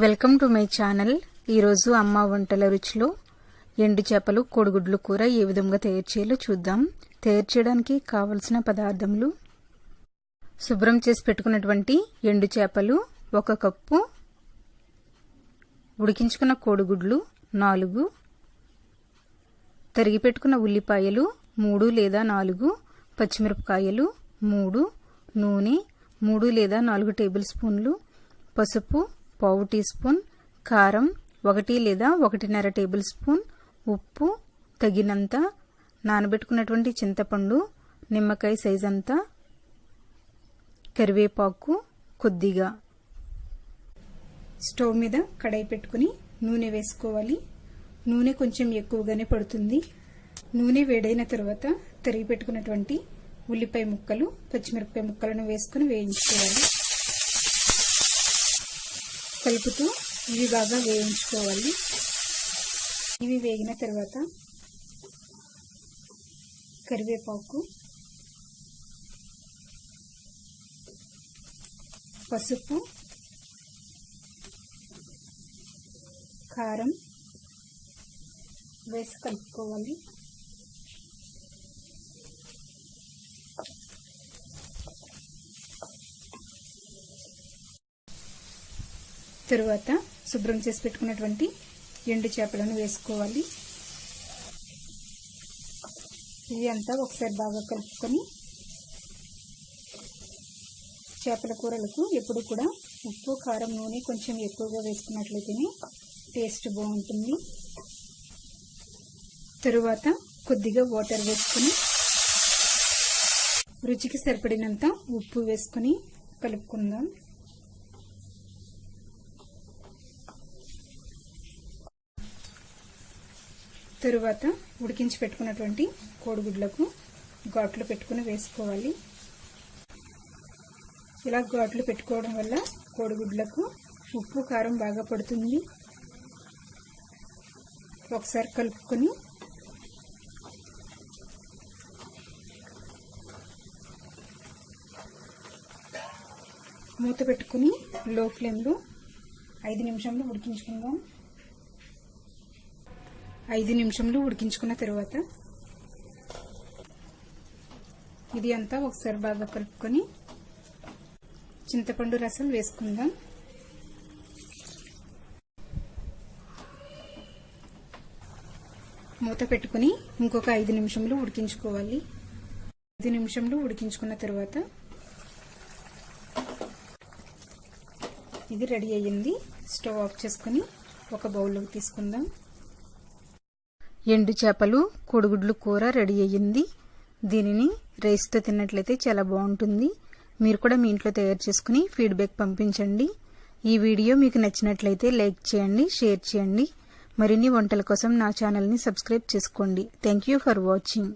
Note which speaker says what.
Speaker 1: Welcome to my channel. ఈరోజు అమ్మ వంటల రుచిలో ఎండు చేపలు కోడిగుడ్లు కూర ఏ విధంగా తయారు చేయాలో చూద్దాం. తయారు చేయడానికి కావలసిన పదార్థములు: శుభ్రం చేసి పెట్టుకున్నటువంటి ఎండు చేపలు 1 కప్పు, ఉడికించుకున్న కోడిగుడ్లు 4, తరిగి పెట్టుకున్న ఉల్లిపాయలు 3 లేదా 4, పచ్చిమిరపకాయలు 3, నూనె 3 లేదా 4 టేబుల్ స్పూన్లు, పసుపు 1/2 టీ స్పూన్, కారం 1 లేదా 1.5 టేబుల్ స్పూన్, ఉప్పు తగినంత, నానబెట్టుకున్నటువంటి చింతపండు నిమ్మకాయ సైజ్ అంతా, కరివేపాకు కొద్దిగా. స్టవ్ మీద కడాయి పెట్టుకుని నూనె వేసుకోవాలి. నూనె కొంచెం ఎక్కువగానే పడుతుంది. నూనె వేడైన తర్వాత తరిగి పెట్టుకున్నటువంటి ఉల్లిపాయ ముక్కలు, పచ్చిమిరపకాయ ముక్కలను వేసుకుని వేయించుకోవాలి. కలుపుతూ ఇవి బాగా వేయించుకోవాలి. ఇవి వేగిన తర్వాత కరివేపాకు, పసుపు, కారం వేసి కలుపుకోవాలి. తరువాత శుభ్రం చేసి పెట్టుకున్నటువంటి ఎండు చేపలను వేసుకోవాలి. ఇవి అంతా ఒకసారి బాగా కలుపుకొని, చేపల కూరలకు ఎప్పుడు కూడా ఉప్పు, కారం, నూనె కొంచెం ఎక్కువగా వేసుకున్నట్లయితేనే టేస్ట్ బాగుంటుంది. తరువాత కొద్దిగా వాటర్ వేసుకుని రుచికి సరిపడినంత ఉప్పు వేసుకుని కలుపుకుందాం. తరువాత ఉడికించి పెట్టుకున్నటువంటి కోడిగుడ్లకు ఘాట్లు పెట్టుకుని వేసుకోవాలి. ఇలా ఘాట్లు పెట్టుకోవడం వల్ల కోడిగుడ్లకు ఉప్పు, కారం బాగా పడుతుంది. ఒకసారి కలుపుకొని మూత పెట్టుకుని లో ఫ్లేమ్లో 5 నిమిషాలు ఉడికించుకుందాం. 5 నిమిషాలు ఉడికించుకున్న తర్వాత ఇది అంతా ఒకసారి బాగా కలుపుకొని చింతపండు రసం వేసుకుందాం. మూత పెట్టుకుని ఇంకొక 5 నిమిషాలు ఉడికించుకోవాలి. 5 నిమిషాలు ఉడికించుకున్న తర్వాత ఇది రెడీ అయ్యింది. స్టవ్ ఆఫ్ చేసుకుని ఒక బౌల్లోకి తీసుకుందాం. ఎండు చేపలు కోడిగుడ్లు కూర రెడీ అయ్యింది. దీనిని రైస్తో తిన్నట్లయితే చాలా బాగుంటుంది. మీరు కూడా మీ ఇంట్లో తయారు చేసుకుని ఫీడ్బ్యాక్ పంపించండి. ఈ వీడియో మీకు నచ్చినట్లయితే లైక్ చేయండి, షేర్ చేయండి. మరిన్ని వంటల కోసం నా ఛానల్ని సబ్స్క్రైబ్ చేసుకోండి. Thank you for watching.